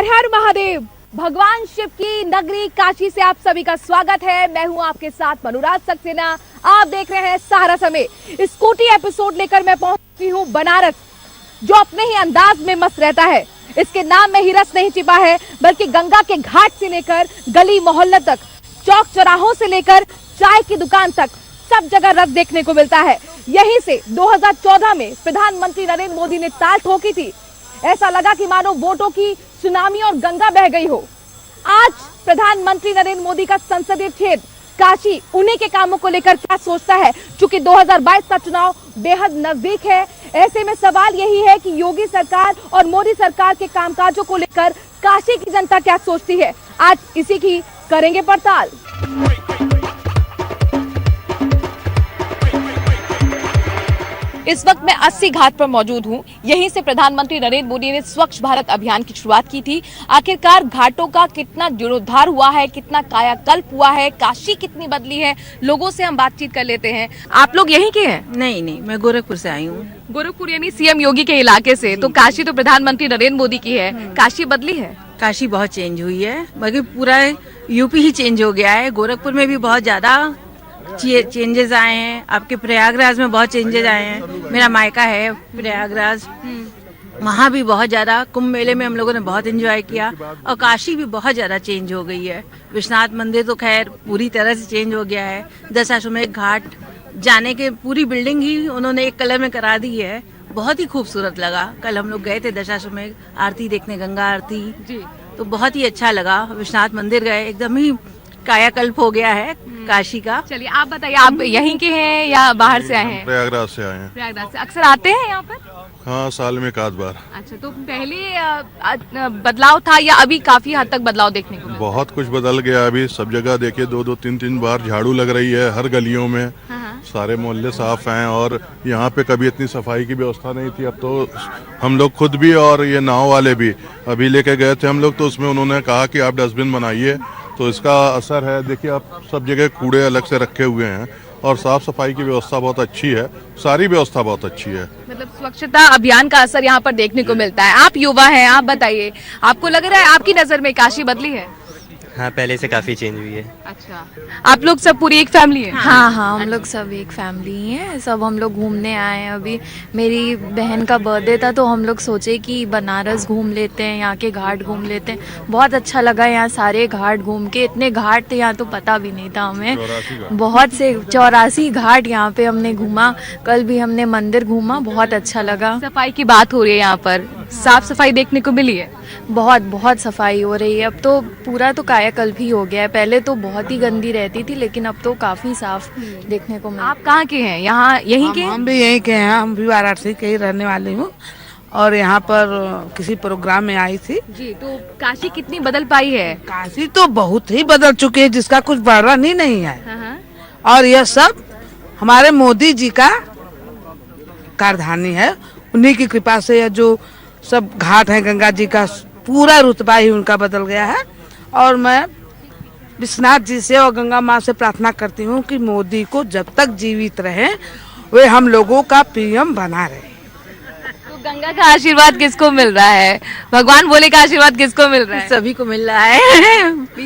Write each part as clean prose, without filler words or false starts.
हर हर महादेव। भगवान शिव की नगरी काशी से आप सभी का स्वागत है। मैं हूं आपके साथ मनोराज सक्सेना। आप देख रहे हैं सहारा समय। स्कूटी एपिसोड लेकर मैं पहुंची हूं बनारस, जो अपने ही अंदाज में मस्त रहता है। इसके नाम में ही रस नहीं छिपा है, बल्कि गंगा के घाट से लेकर गली मोहल्ले तक, चौक चौराहों से लेकर चाय की दुकान तक, सब जगह रस देखने को मिलता है। यहीं से 2014 में प्रधानमंत्री नरेंद्र मोदी ने ताल ठोकी थी। ऐसा लगा कि मानो वोटों की सुनामी और गंगा बह गई हो। आज प्रधानमंत्री नरेंद्र मोदी का संसदीय क्षेत्र काशी उन्हीं के कामों को लेकर क्या सोचता है। चूंकि 2022 का चुनाव बेहद नजदीक है, ऐसे में सवाल यही है कि योगी सरकार और मोदी सरकार के कामकाजों को लेकर काशी की जनता क्या सोचती है। आज इसी की करेंगे पड़ताल। इस वक्त मैं 80 घाट पर मौजूद हूं। यहीं से प्रधानमंत्री नरेंद्र मोदी ने स्वच्छ भारत अभियान की शुरुआत की थी। आखिरकार घाटों का कितना जीर्णोद्धार हुआ है, कितना कायाकल्प हुआ है, काशी कितनी बदली है, लोगों से हम बातचीत कर लेते हैं। आप लोग यहीं के हैं? नहीं, मैं गोरखपुर से आई हूँ। गोरखपुर यानी सीएम योगी के इलाके से। तो काशी तो प्रधानमंत्री नरेंद्र मोदी की है, काशी बदली है? काशी बहुत चेंज हुई है, बाकी पूरा यूपी ही चेंज हो गया है। गोरखपुर में भी बहुत ज्यादा चेंजेस आए हैं। आपके प्रयागराज में बहुत चेंजेस आए हैं। मेरा मायका है प्रयागराज, वहाँ भी बहुत ज्यादा। कुंभ मेले में हम लोगों ने बहुत एंजॉय किया। और काशी भी बहुत ज्यादा चेंज हो गई है। विश्वनाथ मंदिर तो खैर पूरी तरह से चेंज हो गया है। दशाश्वमेध घाट जाने के पूरी बिल्डिंग ही उन्होंने एक कलर में करा दी है। बहुत ही खूबसूरत लगा। कल हम लोग गए थे दशाश्वमेध आरती देखने, गंगा आरती जी, तो बहुत ही अच्छा लगा। विश्वनाथ मंदिर गए, एकदम ही कायाकल्प हो गया है काशी का। चलिए आप बताइए, आप यहीं के हैं या बाहर से आए हैं? प्रयागराज से आए हैं। प्रयागराज से अक्सर आते हैं यहाँ पर? हाँ, साल में एक आध बार। अच्छा, तो पहले बदलाव था या अभी काफी हद तक बदलाव देखने को मिला? बहुत कुछ बदल गया। अभी सब जगह देखिए 2-2, 3-3 बार झाड़ू लग रही है हर गलियों में। सारे मोहल्ले साफ हैं। और यहाँ पे कभी इतनी सफाई की व्यवस्था नहीं थी। अब तो हम लोग खुद भी और ये नाव वाले भी अभी लेके गए थे हम लोग, तो उसमें उन्होंने कहा कि आप डस्टबिन बनाइए, तो इसका असर है। देखिए आप सब जगह कूड़े अलग से रखे हुए हैं और साफ सफाई की व्यवस्था बहुत अच्छी है। सारी व्यवस्था बहुत अच्छी है। मतलब स्वच्छता अभियान का असर यहाँ पर देखने को मिलता है। आप युवा हैं, आप बताइए, आपको लग रहा है आपकी नजर में काशी बदली है? हाँ, पहले से काफी चेंज हुई है। अच्छा, आप लोग सब पूरी एक फैमिली है? हाँ, हम लोग सब एक फैमिली ही हैं। सब हम लोग घूमने आए हैं। अभी मेरी बहन का बर्थडे था, तो हम लोग सोचे कि बनारस घूम लेते हैं, यहाँ के घाट घूम लेते हैं। बहुत अच्छा लगा यहाँ सारे घाट घूम के। इतने घाट थे यहाँ तो पता भी नहीं था हमें। बहुत से 84 घाट यहाँ पे हमने घूमा। कल भी हमने मंदिर घूमा, बहुत अच्छा लगा। सफाई की बात हो रही है यहाँ पर, साफ सफाई देखने को मिली है? बहुत सफाई हो रही है। अब तो पूरा तो कायाकल्प ही हो गया है। पहले तो बहुत ही गंदी रहती थी, लेकिन अब तो काफी साफ देखने को मिला। आप कहाँ के हैं? यहाँ यहीं के? हम भी यहीं के हैं। हम भी वाराणसी के ही रहने वाले हूँ और यहाँ पर किसी प्रोग्राम में आई थी जी। तो काशी कितनी बदल पाई है? काशी तो बहुत ही बदल चुकी है, जिसका कुछ वर्णन ही नहीं है। और यह सब हमारे मोदी जी का कारधानी है। उन्हीं की कृपा से यह जो सब घाट है, गंगा जी का पूरा रुतबा ही उनका बदल गया है। और मैं विश्वनाथ जी से और गंगा माँ से प्रार्थना करती हूँ कि मोदी को जब तक जीवित रहे वे हम लोगों का पीएम बना रहे। तो गंगा का आशीर्वाद किसको मिल रहा है? भगवान भोले का आशीर्वाद किसको मिल रहा है? सभी को मिल रहा है।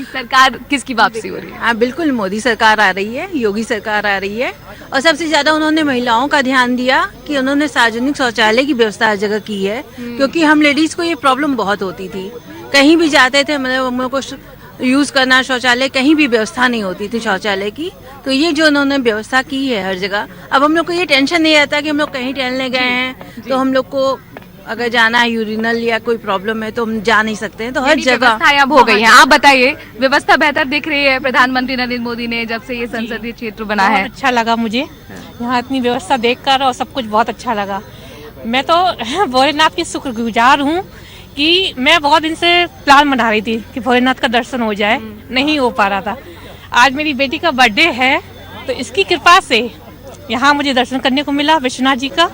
सरकार किसकी वापसी हो रही है? हाँ, बिल्कुल मोदी सरकार आ रही है, योगी सरकार आ रही है। और सबसे ज्यादा उन्होंने महिलाओं का ध्यान दिया कि उन्होंने सार्वजनिक शौचालय की व्यवस्था हर जगह की है। क्योंकि हम लेडीज को ये प्रॉब्लम बहुत होती थी। कहीं भी जाते थे, मतलब हम लोग को यूज करना शौचालय, कहीं भी व्यवस्था नहीं होती थी शौचालय की। तो ये जो उन्होंने व्यवस्था की है हर जगह, अब हम लोग को ये टेंशन नहीं रहता कि हम लोग कहीं टहलने गए हैं तो हम लोग को अगर जाना है यूरिनल या कोई प्रॉब्लम है तो हम जा नहीं सकते हैं। तो हर जगह अब हो गई है। आप बताइए, व्यवस्था बेहतर दिख रही है प्रधानमंत्री नरेंद्र मोदी ने जब से ये संसदीय क्षेत्र बना है? अच्छा लगा मुझे यहाँ इतनी व्यवस्था देखकर, और सब कुछ बहुत अच्छा लगा। मैं तो भोलेनाथ की शुक्रगुजार हूँ कि मैं बहुत दिन से प्लान बना रही थी कि भोलेनाथ का दर्शन हो जाए, नहीं हो पा रहा था। आज मेरी बेटी का बर्थडे है, तो इसकी कृपा से यहाँ मुझे दर्शन करने को मिला विश्वनाथ जी का,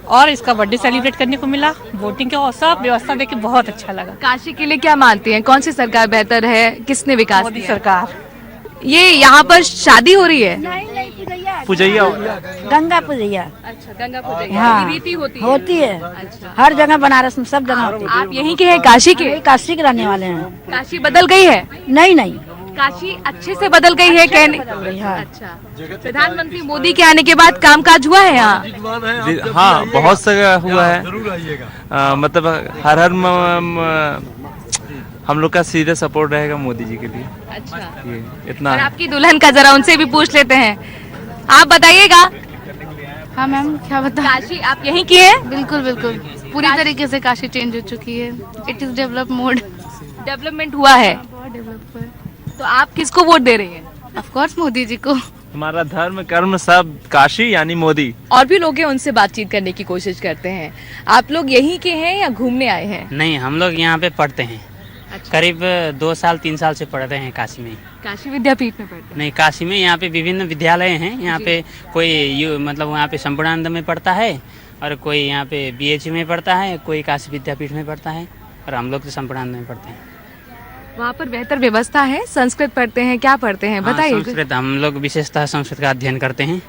और इसका बर्थडे सेलिब्रेट करने को मिला। वोटिंग का सब व्यवस्था देख के बहुत अच्छा लगा। काशी के लिए क्या मानती हैं? कौन सी सरकार बेहतर है? किसने विकास मोदी किया? सरकार। ये यहाँ पर शादी हो रही है? पुजैया गंगा पूजैया अच्छा, गंगा पूजैया हाँ। ये रीति होती है? होती है। अच्छा, हर जगह बनारस में सब जगह होती है। आप यहीं के हैं, काशी के? ये काशी के रहने वाले हैं। काशी बदल गई है? नहीं नहीं, काशी अच्छे से बदल गई है कहने? हाँ। अच्छा, प्रधानमंत्री मोदी के आने के बाद कामकाज हुआ है यहाँ? हाँ, बहुत जगह हुआ है। मतलब हर हम लोग का सीधे सपोर्ट रहेगा मोदी जी के लिए। अच्छा, ये इतना और आपकी दुल्हन का जरा उनसे भी पूछ लेते हैं, आप बताइएगा। हाँ मैम, क्या बता। काशी आप यहीं की हैं? बिल्कुल बिल्कुल, पूरी तरीके से काशी चेंज हो चुकी है। It is develop mode. Development हुआ है, बहुत डेवलप है। तो आप किसको वोट दे रही हैं? ऑफ कोर्स मोदी जी को। हमारा धर्म कर्म सब काशी यानी मोदी। और भी लोग हैं, उनसे बातचीत करने की कोशिश करते हैं। आप लोग यहीं के हैं या घूमने आए हैं? नहीं, हम लोग यहाँ पे पढ़ते हैं। अच्छा। करीब 2 साल 3 साल से पढ़ रहे हैं काशी में। काशी विद्यापीठ में पढ़ते हैं? नहीं, काशी में यहाँ पे विभिन्न विद्यालय हैं। यहाँ पे कोई मतलब वहाँ पे संपूर्णानंद में पढ़ता है, और कोई यहाँ पे BH में पढ़ता है, कोई काशी विद्यापीठ में पढ़ता है, और हम लोग तो संपूर्णानंद में पढ़ते हैं। वहाँ पर बेहतर व्यवस्था है? संस्कृत पढ़ते हैं, क्या पढ़ते हैं हाँ, बताइए। संस्कृत, हम लोग विशेषतः संस्कृत का अध्ययन करते हैं।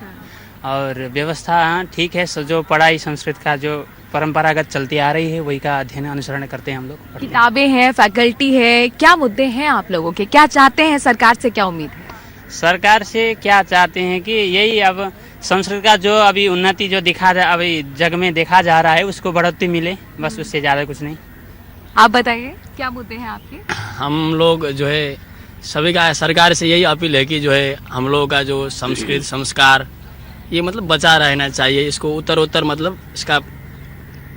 और व्यवस्था ठीक है, जो पढ़ाई संस्कृत का जो परंपरागत चलती आ रही है वही का अध्ययन अनुसरण करते हैं हम लोग। किताबें हैं, फैकल्टी है, क्या मुद्दे हैं आप लोगों के, क्या चाहते हैं, सरकार से क्या उम्मीद है? सरकार से क्या चाहते हैं कि यही अब संस्कृत का जो अभी उन्नति जो अभी जग में देखा जा रहा है उसको बढ़ोतरी मिले, बस उससे ज़्यादा कुछ नहीं। आप बताइए क्या मुद्दे हैं आपके? हम लोग जो है सभी का सरकार से यही अपील है कि जो है हम लोगों का जो संस्कृत संस्कार ये मतलब बचा रहना चाहिए, इसको उत्तर मतलब इसका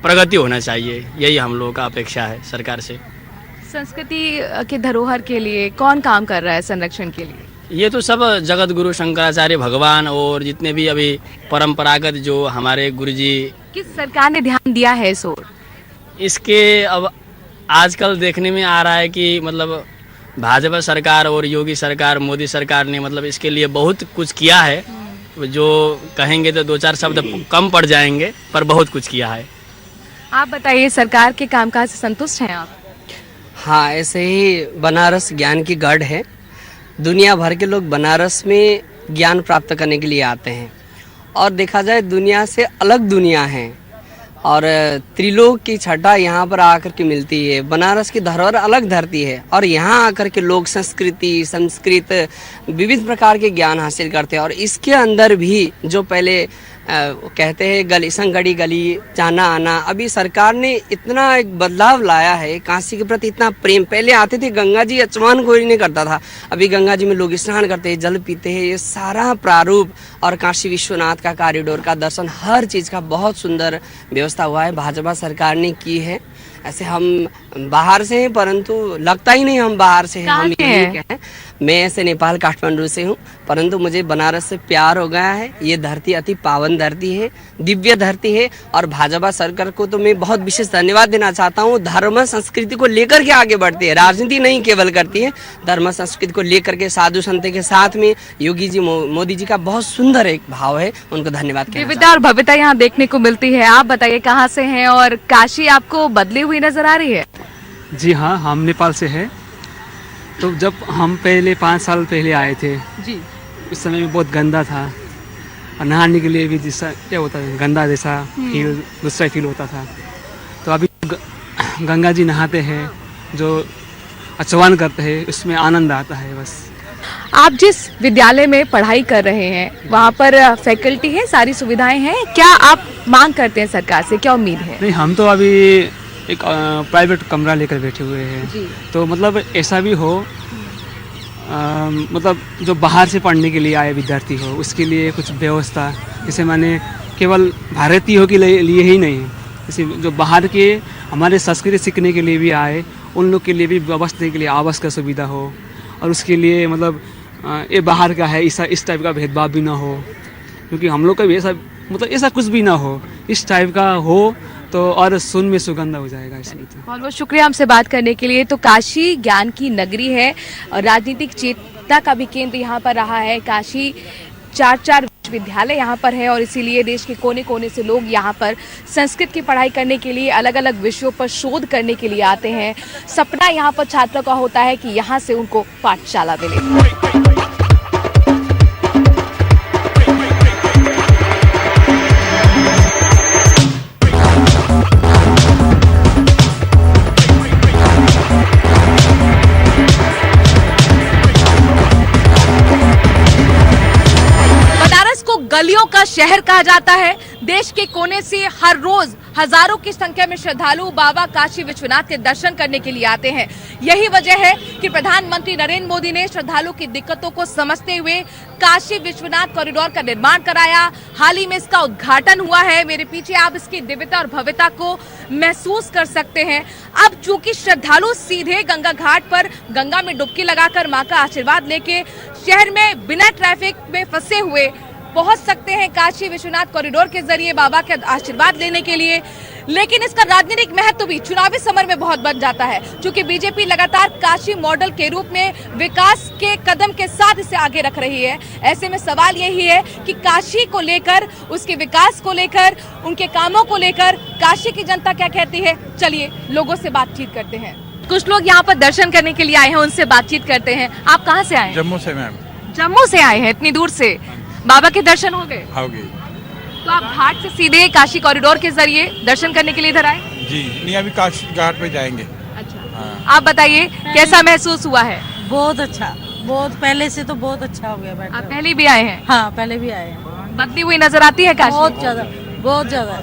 प्रगति होना चाहिए, यही हम लोगों का अपेक्षा है सरकार से। संस्कृति के धरोहर के लिए कौन काम कर रहा है संरक्षण के लिए? ये तो सब जगत गुरु शंकराचार्य भगवान और जितने भी अभी परंपरागत जो हमारे गुरुजी। किस सरकार ने ध्यान दिया है इस ओर? इसके अब आजकल देखने में आ रहा है कि मतलब भाजपा सरकार और योगी सरकार मोदी सरकार ने मतलब इसके लिए बहुत कुछ किया है। जो कहेंगे तो 2-4 शब्द कम पड़ जाएंगे, पर बहुत कुछ किया है। आप बताइए, सरकार के कामकाज से संतुष्ट हैं आप? हाँ, ऐसे ही बनारस ज्ञान की गढ़ है। दुनिया भर के लोग बनारस में ज्ञान प्राप्त करने के लिए आते हैं, और देखा जाए दुनिया से अलग दुनिया है, और त्रिलोक की छटा यहाँ पर आकर के मिलती है। बनारस की धरोहर अलग धरती है, और यहाँ आकर के लोग संस्कृति संस्कृत विविध प्रकार के ज्ञान हासिल करते हैं। और इसके अंदर भी जो पहले कहते हैं गली संगड़ी गली जाना आना, अभी सरकार ने इतना एक बदलाव लाया है, काशी के प्रति इतना प्रेम। पहले आते थे गंगा जी, स्नान कोई नहीं करता था, अभी गंगा जी में लोग स्नान करते हैं, जल पीते हैं। ये सारा प्रारूप और काशी विश्वनाथ का कॉरिडोर का दर्शन, हर चीज़ का बहुत सुंदर व्यवस्था हुआ है, भाजपा सरकार ने की है। ऐसे हम बाहर से हैं, परंतु लगता ही नहीं हम बाहर से हैं, हम यहीं के हैं। मैं ऐसे नेपाल काठमांडू से हूँ, परंतु मुझे बनारस से प्यार हो गया है। ये धरती अति पावन धरती है, दिव्य धरती है, और भाजपा सरकार को तो मैं बहुत विशेष धन्यवाद देना चाहता हूँ। धर्म संस्कृति को लेकर के आगे बढ़ती है, राजनीति नहीं केवल करती है, धर्म संस्कृति को लेकर के साधु संत के साथ में योगी जी मोदी जी का बहुत सुंदर एक भाव है, उनको धन्यवाद। विविधता और भव्यता यहाँ देखने को मिलती है। आप बताइए कहाँ से हैं, और काशी आपको बदली हुई नजर आ रही है? जी हाँ, हम नेपाल से हैं। तो जब हम पहले 5 साल पहले आए थे जी, उस समय में बहुत गंदा था, और नहाने के लिए भी जैसा क्या होता है गंदा जैसा फील, दूसरा फील होता था। तो अभी गंगा जी नहाते हैं, जो स्नान करते हैं, उसमें आनंद आता है बस। आप जिस विद्यालय में पढ़ाई कर रहे हैं वहाँ पर फैकल्टी है, सारी सुविधाएं हैं, क्या आप मांग करते हैं सरकार से, क्या उम्मीद है? नहीं, हम तो अभी एक प्राइवेट कमरा लेकर बैठे हुए हैं। तो मतलब ऐसा भी हो, मतलब जो बाहर से पढ़ने के लिए आए विद्यार्थी हो उसके लिए कुछ व्यवस्था, जैसे माने केवल भारतीयों के लिए ही नहीं, जैसे जो बाहर के हमारे संस्कृति सीखने के लिए भी आए उन लोग के लिए भी व्यवस्था के लिए आवास का सुविधा हो, और उसके लिए मतलब ये बाहर का है इस टाइप का भेदभाव भी ना हो, क्योंकि हम लोग का भी ऐसा मतलब ऐसा कुछ भी ना हो, इस टाइप का हो तो और सुन में सुगंध हो जाएगा। इसमें तो बहुत बहुत शुक्रिया हमसे बात करने के लिए। तो काशी ज्ञान की नगरी है और राजनीतिक चेतना का भी केंद्र यहाँ पर रहा है। काशी 4 विश्वविद्यालय यहाँ पर है, और इसीलिए देश के कोने कोने से लोग यहाँ पर संस्कृत की पढ़ाई करने के लिए, अलग अलग विषयों पर शोध करने के लिए आते हैं। सपना यहाँ पर छात्रों का होता है कि यहाँ से उनको पाठशाला मिले। गलियों का शहर कहा जाता है। देश के कोने से हर रोज हजारों की संख्या में श्रद्धालु बाबा काशी विश्वनाथ के दर्शन करने के लिए आते हैं। यही वजह है कि प्रधानमंत्री नरेंद्र मोदी ने श्रद्धालुओं की दिक्कतों को समझते हुए काशी विश्वनाथ कॉरिडोर का निर्माण कराया। हाल ही में इसका उद्घाटन हुआ है। मेरे पीछे आप इसकी दिव्यता और भव्यता को महसूस कर सकते हैं। अब चूंकि श्रद्धालु सीधे गंगा घाट पर गंगा में डुबकी लगाकर मां का आशीर्वाद लेके शहर में बिना ट्रैफिक में फंसे हुए पहुंच सकते हैं काशी विश्वनाथ कॉरिडोर के जरिए बाबा के आशीर्वाद लेने के लिए। लेकिन इसका राजनीतिक महत्व भी चुनावी समर में बहुत बढ़ जाता है, क्योंकि बीजेपी लगातार काशी मॉडल के रूप में विकास के कदम के साथ इसे आगे रख रही है। ऐसे में सवाल यही है कि काशी को लेकर, उसके विकास को लेकर, उनके कामों को लेकर काशी की जनता क्या कहती है। चलिए लोगों से बातचीत करते हैं। कुछ लोग यहाँ पर दर्शन करने के लिए आए हैं, उनसे बातचीत करते हैं। आप कहाँ से आए? जम्मू से मैम। जम्मू से आए हैं, इतनी दूर से। बाबा के दर्शन हो गए? हो गई। तो आप घाट से सीधे काशी कॉरिडोर के जरिए दर्शन करने के लिए इधर आए? जी नहीं, अभी काशी घाट पे जाएंगे। अच्छा। हाँ। आप बताइए कैसा महसूस हुआ है? बहुत अच्छा, बहुत पहले से तो बहुत अच्छा हो गया। आप पहले भी आए हैं? हाँ पहले भी आए हैं। बदली हुई नजर आती है काशी? बहुत ज्यादा, बहुत ज्यादा।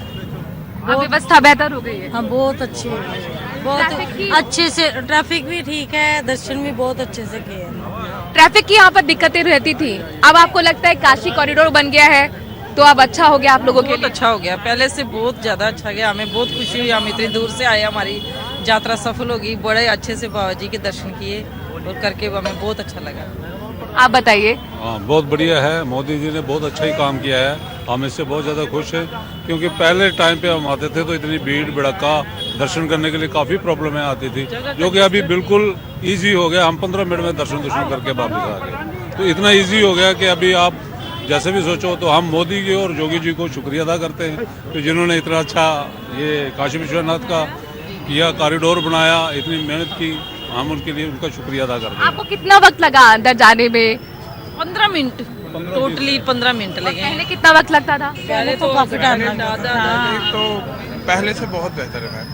अब व्यवस्था बेहतर हो गई है? हाँ बहुत अच्छी हो गई है, बहुत अच्छे से। ट्रैफिक भी ठीक है, दर्शन भी बहुत अच्छे से किए हैं। ट्रैफिक की यहाँ पर दिक्कतें रहती थी, अब आपको लगता है काशी कॉरिडोर बन गया है तो अब अच्छा हो गया आप लोगों के लिए? बहुत अच्छा हो गया, पहले से बहुत ज्यादा अच्छा गया। हमें बहुत खुशी हुई, हम इतनी दूर से आए, हमारी यात्रा सफल होगी। बड़े अच्छे से बाबा जी के दर्शन किए और करके हमें बहुत अच्छा लगा। आप बताइए। हाँ बहुत बढ़िया है, मोदी जी ने बहुत अच्छा ही काम किया है। हम इससे बहुत ज़्यादा खुश हैं, क्योंकि पहले टाइम पे हम आते थे तो इतनी भीड़ भड़का दर्शन करने के लिए काफ़ी प्रॉब्लमें आती थी, जो कि अभी बिल्कुल इजी हो गया। हम 15 मिनट में दर्शन करके वापस आ गए। तो इतना इजी हो गया कि अभी आप जैसे भी सोचो तो हम मोदी जी और योगी जी को शुक्रिया अदा करते हैं कि जिन्होंने इतना अच्छा ये काशी विश्वनाथ का किया, कॉरिडोर बनाया, इतनी मेहनत की। हम उनके लिए उनका शुक्रिया अदा करते हैं। आपको कितना वक्त लगा अंदर जाने में? 15 मिनट, टोटली 15 मिनट लगे। पहले कितना वक्त लगता था? पहले तो काफी टाइम लगता था। तो पहले से बहुत बेहतर है मैम,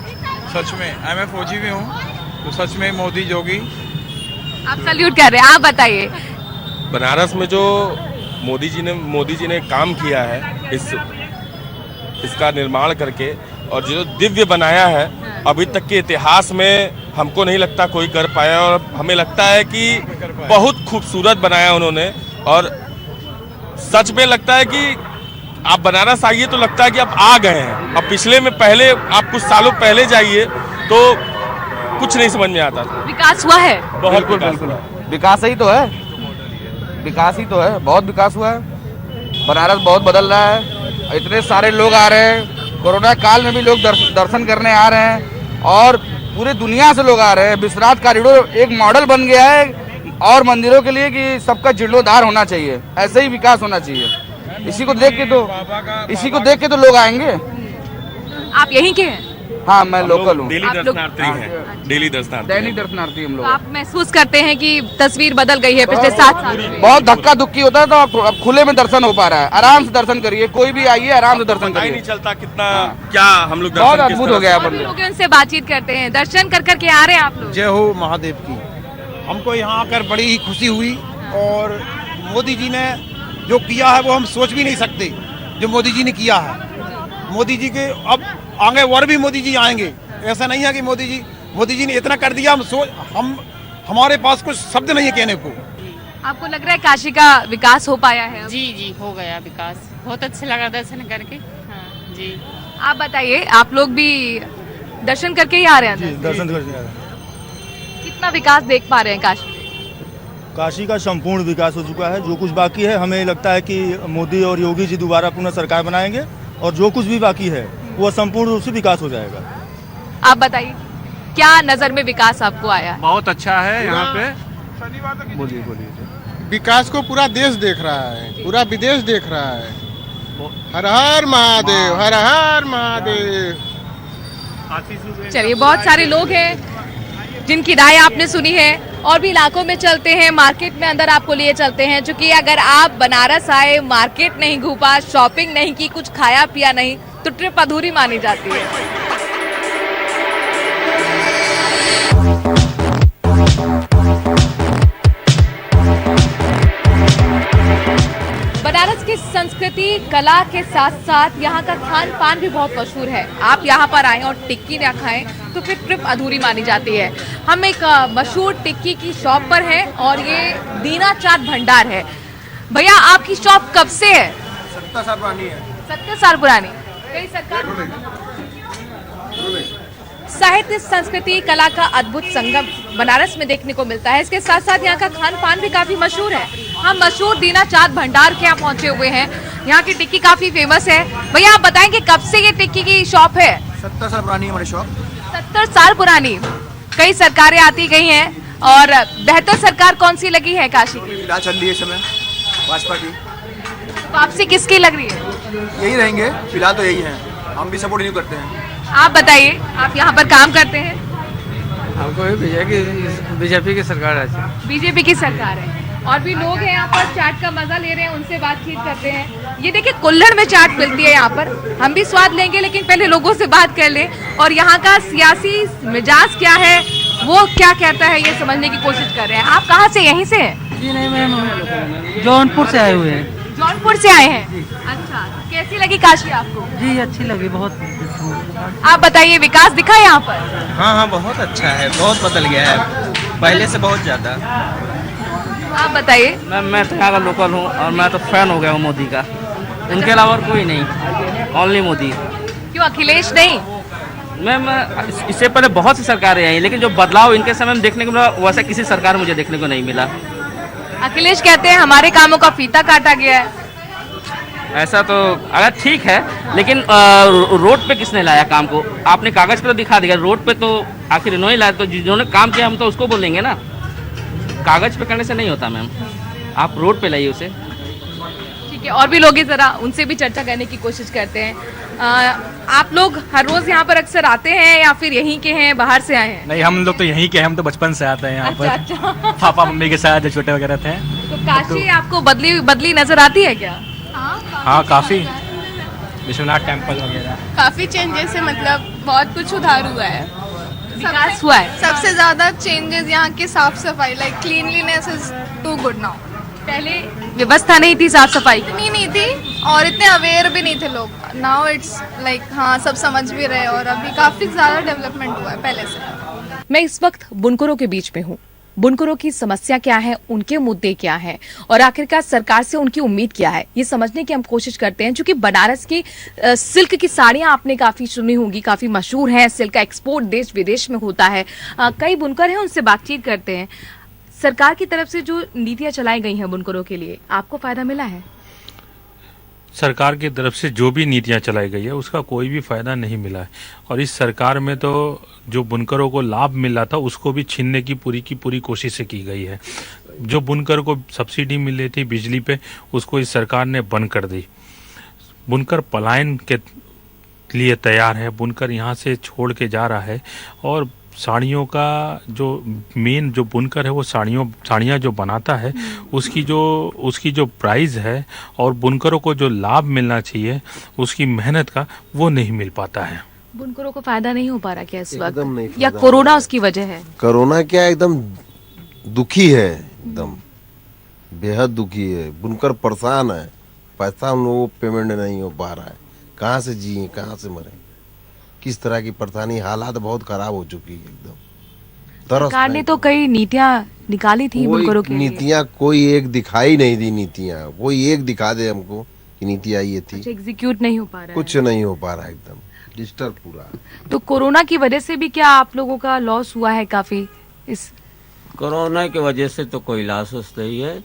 सच में। मैं फौजी भी हूँ, तो सच में मोदी योगी। आप सल्यूट कर रहे हैं। आप बताइए। बनारस में जो मोदी जी ने काम किया है, इसका निर्माण करके, और जो दिव्य बनाया है, अभी तक के इतिहास में हमको नहीं लगता कोई कर पाया। और हमें लगता है कि बहुत खूबसूरत बनाया उन्होंने। और सच में लगता है कि आप बनारस आइए तो लगता है कि आप आ गए हैं। अब पिछले में पहले आप कुछ सालों पहले जाइए तो कुछ नहीं समझ में आता था। विकास हुआ है? बहुत विकास ही तो है, विकास ही तो है, बहुत विकास हुआ है। बनारस बहुत बदल रहा है, इतने सारे लोग आ रहे हैं। कोरोना काल में भी लोग दर्शन करने आ रहे हैं और पूरे दुनिया से लोग आ रहे हैं। विश्वनाथ कॉरिडोर एक मॉडल बन गया है और मंदिरों के लिए कि सबका जीर्णोद्धार होना चाहिए, ऐसे ही विकास होना चाहिए। इसी को देख के तो लोग आएंगे। आप यहीं के हैं? हाँ मैं लोकल हूँ। डेली दर्शनार्थी हैं, डेली दर्शनार्थी, दैनिक दर्शनार्थी हम लोग। तो आप महसूस करते हैं कि तस्वीर बदल गई है पिछले 7 साल में? बहुत धक्का धुक्की होता है, तो अब खुले में दर्शन हो पा रहा है। आराम से दर्शन करिए, कोई भी आइए, आराम से दर्शन करिए। नहीं चलता कितना क्या हम लोग बहुत अद्भुत हो गया। लोग उनसे बातचीत करते हैं, दर्शन कर करके आ रहे हैं आप लोग। जय हो महादेव की। हमको यहाँ आकर बड़ी ही खुशी हुई, और मोदी जी ने जो किया है वो हम सोच भी नहीं सकते, जो मोदी जी ने किया है। मोदी जी के अब आगे और भी मोदी जी आएंगे, ऐसा नहीं है कि मोदी जी ने इतना कर दिया, हमारे पास कुछ शब्द नहीं है कहने को। आपको लग रहा है काशी का विकास हो पाया है? जी हो गया विकास, बहुत अच्छा लगा दर्शन करके। हाँ जी। आप बताइए, आप लोग भी दर्शन करके ही आ रहे हैं? जी, दर्शन करके आ रहे हैं। कितना विकास देख पा रहे हैं काशी? काशी का संपूर्ण विकास हो चुका है। जो कुछ बाकी है, हमें लगता है कि मोदी और योगी जी दोबारा पुनः सरकार बनाएंगे, और जो कुछ भी बाकी है वो संपूर्ण रूप से विकास हो जाएगा। आप बताइए, क्या नजर में विकास आपको आया? बहुत अच्छा है यहाँ पे। बोलिए। विकास को पूरा देश देख रहा है, पूरा विदेश देख रहा है। हर हर महादेव, हर हर महादेव। चलिए, बहुत सारे लोग हैं जिनकी राय आपने सुनी है, और भी इलाकों में चलते हैं, मार्केट में अंदर आपको लिए चलते हैं। क्योंकि अगर आप बनारस आए, मार्केट नहीं घूमा, शॉपिंग नहीं की, कुछ खाया पिया नहीं, तो ट्रिप अधूरी मानी जाती है। बनारस की संस्कृति कला के साथ साथ यहाँ का खान पान भी बहुत मशहूर है। आप यहाँ पर आए और टिक्की ना खाएं तो फिर ट्रिप अधूरी मानी जाती है। हम एक मशहूर टिक्की की शॉप पर हैं और ये दीना चाट भंडार है। भैया आपकी शॉप कब से है? 70 साल पुरानी है। 70 साल पुरानी। कई सरकार साहित्य संस्कृति कला का अद्भुत संगम बनारस में देखने को मिलता है। इसके साथ साथ यहाँ का खान पान भी काफी मशहूर है। हम मशहूर दीना चाट भंडार के यहाँ पहुंचे हुए हैं। यहाँ की टिक्की काफी फेमस है। भैया आप बताएंगे कब से ये टिक्की की शॉप है? 70 साल पुरानी है हमारी शॉप। 70 साल पुरानी। कई सरकारें आती गई हैं और बेहतर सरकार कौन सी लगी है काशी की? फिलहाल चल रही है समय भाजपा की। वापसी किसकी लग रही है? यही रहेंगे फिलहाल तो यही है, हम भी सपोर्ट नहीं करते हैं। आप बताइए, आप यहाँ पर काम करते हैं? हमको बीजेपी की सरकार है। बीजेपी की सरकार है और भी लोग हैं यहाँ पर चाट का मजा ले रहे हैं, उनसे बातचीत करते हैं। ये देखिए कुल्हड़ में चाट मिलती है यहाँ पर। हम भी स्वाद लेंगे लेकिन पहले लोगों से बात कर लें और यहाँ का सियासी मिजाज क्या है, वो क्या कहता है, ये समझने की कोशिश कर रहे हैं। आप कहाँ से? यहीं से हैं? जी नहीं मैम, जौनपुर से आए हुए हैं। जौनपुर से आए हैं? अच्छा, कैसी लगी काशी आपको? जी अच्छी लगी बहुत। आप बताइए विकास दिखा यहाँ पर? हाँ बहुत अच्छा है, बहुत बदल गया है पहले से बहुत ज्यादा। आप बताइए। मैं तो यहाँ का लोकल हूँ और मैं तो फैन हो गया हूँ मोदी का। उनके अलावा और कोई नहीं, ओनली मोदी। क्यों अखिलेश नहीं? मैम इससे पहले बहुत सी सरकारें आई लेकिन जो बदलाव इनके समय में देखने को मिला वैसा किसी सरकार मुझे देखने को नहीं मिला। अखिलेश कहते हैं हमारे कामों का फीता काटा गया है। ऐसा तो अगर ठीक है लेकिन रोड पे किसने लाया काम को? आपने कागज पे तो दिखा दिया, रोड पे तो आखिर इन्होंने लाया। तो जिन्होंने काम किया हम तो उसको बोलेंगे ना, कागज पे करने से नहीं होता मैम, आप रोड पे लाइए उसे। ठीक है, और भी लोग हैं, जरा उनसे भी चर्चा करने की कोशिश करते हैं। आप लोग हर रोज यहाँ पर अक्सर आते हैं या फिर यहीं के हैं, बाहर से आए हैं? नहीं, हम लोग तो यहीं के हैं, हम तो बचपन से आते हैं यहाँ पर। अच्छा। पापा मम्मी के साथ जब छोटे वगैरह थे। तो काशी आपको बदली नजर आती है क्या? हाँ काफी, विश्वनाथ टेम्पल वगैरह काफी चेंजेस है, मतलब बहुत कुछ सुधार हुआ है, विकास हुआ है। सबसे ज्यादा चेंजेस यहाँ की साफ सफाई, like cleanliness is too good now. पहले व्यवस्था नहीं थी साफ सफाई की? इतनी नहीं थी और इतने अवेयर भी नहीं थे लोग। नाउ इट्स लाइक हाँ सब समझ भी रहे और अभी काफी ज्यादा डेवलपमेंट हुआ है पहले से। मैं इस वक्त बुनकरों के बीच में हूँ। बुनकरों की समस्या क्या है, उनके मुद्दे क्या हैं और आखिरकार सरकार से उनकी उम्मीद क्या है, ये समझने की हम कोशिश करते हैं। क्योंकि बनारस की सिल्क की साड़ियां आपने काफी सुनी होंगी, काफी मशहूर हैं। सिल्क का एक्सपोर्ट देश विदेश में होता है। कई बुनकर हैं, उनसे बातचीत करते हैं। सरकार की तरफ से जो नीतियां चलाई गई हैं बुनकरों के लिए, आपको फायदा मिला है? सरकार की तरफ से जो भी नीतियां चलाई गई है उसका कोई भी फायदा नहीं मिला है। और इस सरकार में तो जो बुनकरों को लाभ मिला था उसको भी छीनने की पूरी कोशिशें की गई है। जो बुनकर को सब्सिडी मिल रही थी बिजली पे, उसको इस सरकार ने बंद कर दी। बुनकर पलायन के लिए तैयार है, बुनकर यहाँ से छोड़ के जा रहा है। और साड़ियों का जो मेन जो बुनकर है वो साड़ियाँ जो बनाता है उसकी जो प्राइस है और बुनकरों को जो लाभ मिलना चाहिए उसकी मेहनत का, वो नहीं मिल पाता है। बुनकरों को फायदा नहीं हो पा रहा क्या इस वक्त, या कोरोना उसकी वजह है? कोरोना क्या एकदम दुखी है, एकदम बेहद दुखी है। बुनकर परेशान है, पैसा हम लोगों को पेमेंट नहीं हो पा रहा है। कहाँ से जिए, कहाँ से मरे, किस तरह की परेशानी, हालात बहुत खराब हो चुकी है एकदम। सरकार ने तो कई नीतियां निकाली थी बुनकरों के लिए। नीतियां कोई एक दिखाई नहीं दी। नीतियां कोई एक दिखा दे हमको कि नीतियां ये थी। एग्जीक्यूट नहीं हो पा रहा है, कुछ नहीं हो पा रहा, एकदम डिस्टर्ब पूरा। तो कोरोना की वजह से भी क्या आप लोगों का लॉस हुआ है काफी? इस कोरोना की वजह से तो कोई लॉस नहीं है,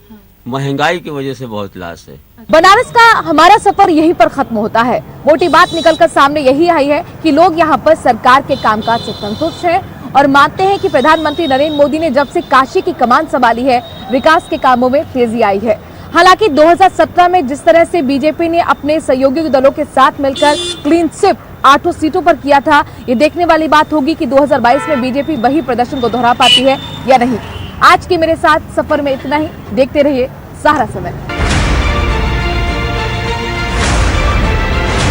महंगाई की वजह से बहुत लॉस है। बनारस का हमारा सफर यहीं पर खत्म होता है। मोटी बात निकलकर सामने यही आई है कि लोग यहाँ पर सरकार के कामकाज से संतुष्ट हैं और मानते हैं कि प्रधानमंत्री नरेंद्र मोदी ने जब से काशी की कमान संभाली है, विकास के कामों में तेजी आई है। हालांकि 2017 में जिस तरह से बीजेपी ने अपने सहयोगी दलों के साथ मिलकर क्लीन स्वीप 8 सीटों पर किया था, ये देखने वाली बात होगी कि 2022 में बीजेपी वही प्रदर्शन को दोहरा पाती है या नहीं। आज के मेरे साथ सफर में इतना ही। देखते रहिए सहारा समय।